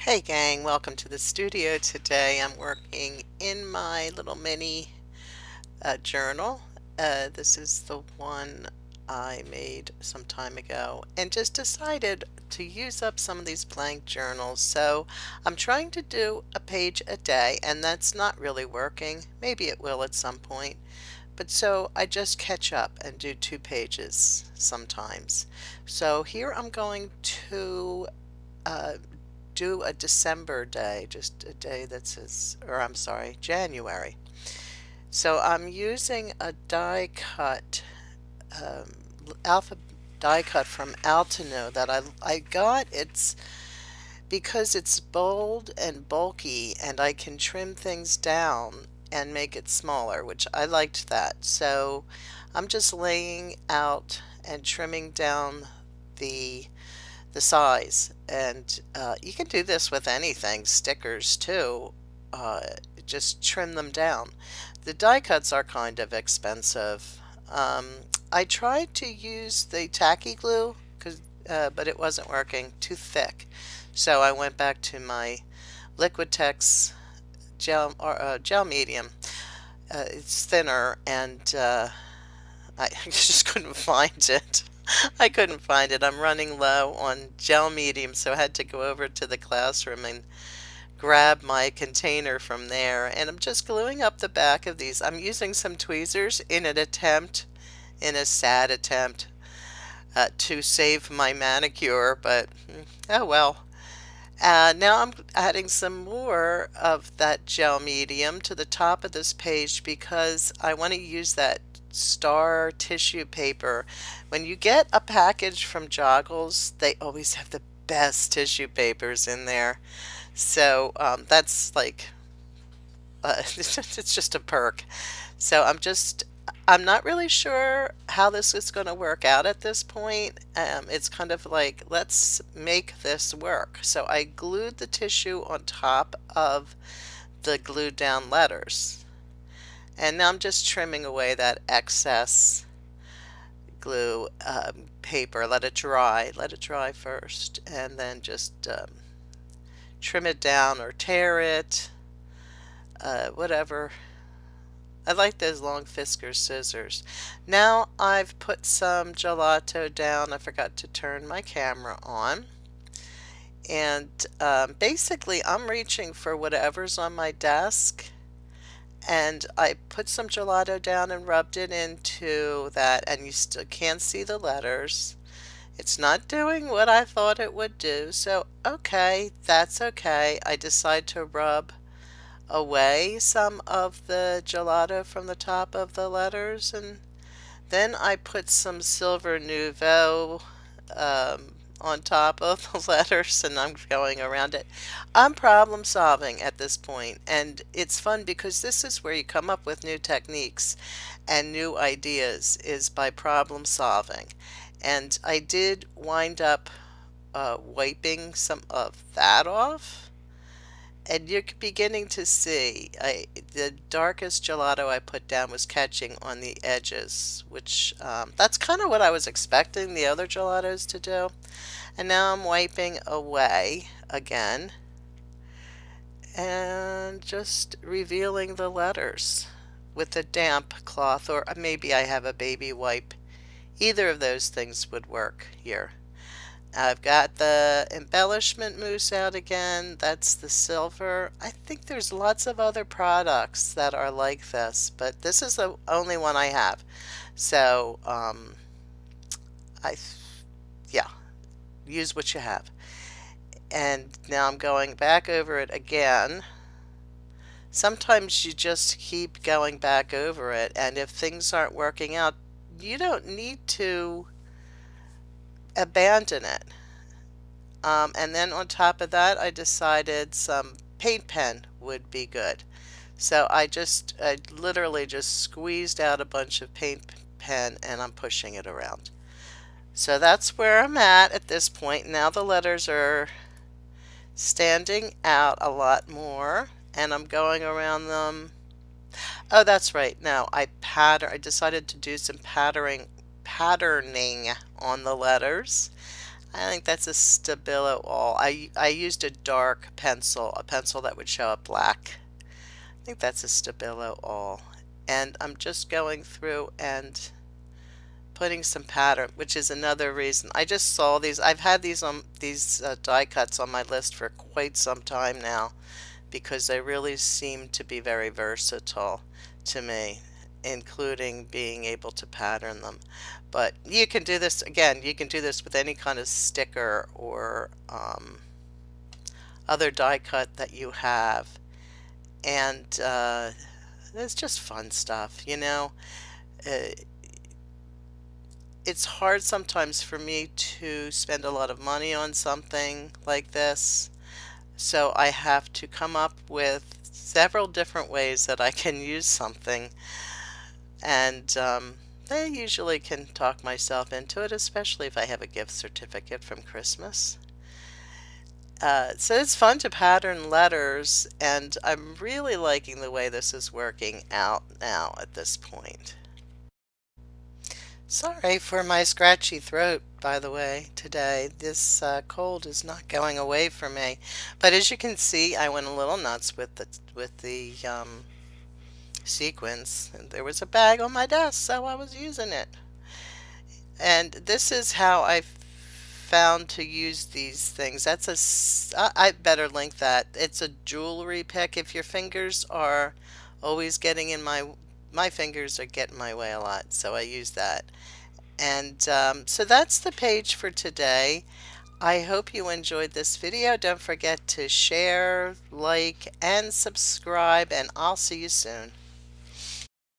Hey gang, welcome to the studio today. I'm working in my little mini journal. This is the one I made some time ago and just decided to use up some of these blank journals. So I'm trying to do a page a day and that's not really working. Maybe it will at some point. But so I just catch up and do 2 pages sometimes. So here I'm going to uh, do a December day, just a day that says, or I'm sorry, January. So I'm using a die cut, um, alpha die cut from Altino that I got. It's because it's bold and bulky and I can trim things down and make it smaller, which I liked that. So I'm just laying out and trimming down the the size, and you can do this with anything, stickers too. uh, just trim them down. The die cuts are kind of expensive. um, I tried to use the tacky glue but it wasn't working, too thick, so I went back to my Liquitex gel medium. It's thinner and I just couldn't find it. I couldn't find it. I'm running low on gel medium, so I had to go over to the classroom and grab my container from there. And I'm just gluing up the back of these. I'm using some tweezers in a sad attempt, to save my manicure, but oh well. Now I'm adding some more of that gel medium to the top of this page because I want to use that star tissue paper. When you get a package from Joggles, they always have the best tissue papers in there. So that's like, it's just a perk. So I'm not really sure how this is going to work out at this point. It's kind of like, let's make this work. So I glued the tissue on top of the glued down letters. And now I'm just trimming away that excess glue paper. Let it dry. Let it dry first. And then just trim it down or tear it. Whatever. I like those long Fiskars scissors. Now I've put some gelato down. I forgot to turn my camera on. And basically I'm reaching for whatever's on my desk. And I put some gelato down and rubbed it into that, and you still can't see the letters. It's not doing what I thought it would do. So, okay, that's okay. I decide to rub away some of the gelato from the top of the letters, and then I put some Silver Nouveau on top of the letters, and I'm going around it. I'm problem solving at this point, and it's fun because this is where you come up with new techniques and new ideas, is by problem solving. And I did wind up wiping some of that off, and you're beginning to see the darkest gelato I put down was catching on the edges, which that's kind of what I was expecting the other gelatos to do. And now I'm wiping away again and just revealing the letters with a damp cloth, or maybe I have a baby wipe. Either of those things would work here. I've got the embellishment mousse out again. That's the silver. I think there's lots of other products that are like this, but this is the only one I have. So, I, yeah, use what you have. And now I'm going back over it again. Sometimes you just keep going back over it, and if things aren't working out, you don't need to abandon it. And then on top of that, I decided some paint pen would be good. So I literally just squeezed out a bunch of paint pen and I'm pushing it around. So that's where I'm at this point. Now the letters are standing out a lot more and I'm going around them. Oh, that's right. Now I decided to do some patterning on the letters. I think that's a Stabilo all. I used a dark pencil, a pencil that would show up black. I think that's a Stabilo all. And I'm just going through and putting some pattern, which is another reason. I just saw these. I've had these die cuts on my list for quite some time now because they really seem to be very versatile to me, including being able to pattern them. But you can do this again, you can do this with any kind of sticker or other die cut that you have. And it's just fun stuff, you know. Uh, it's hard sometimes for me to spend a lot of money on something like this. So I have to come up with several different ways that I can use something. And I usually can talk myself into it, especially if I have a gift certificate from Christmas. So it's fun to pattern letters, and I'm really liking the way this is working out now at this point. Sorry for my scratchy throat, by the way, today. This cold is not going away for me. But as you can see, I went a little nuts with the sequins. And there was a bag on my desk, so I was using it. And this is how I found to use these things. I better link that. It's a jewelry pick. If your fingers are always getting in my fingers are getting my way a lot, so I use that. And so that's the page for today. I hope you enjoyed this video. Don't forget to share, like, and subscribe, and I'll see you soon.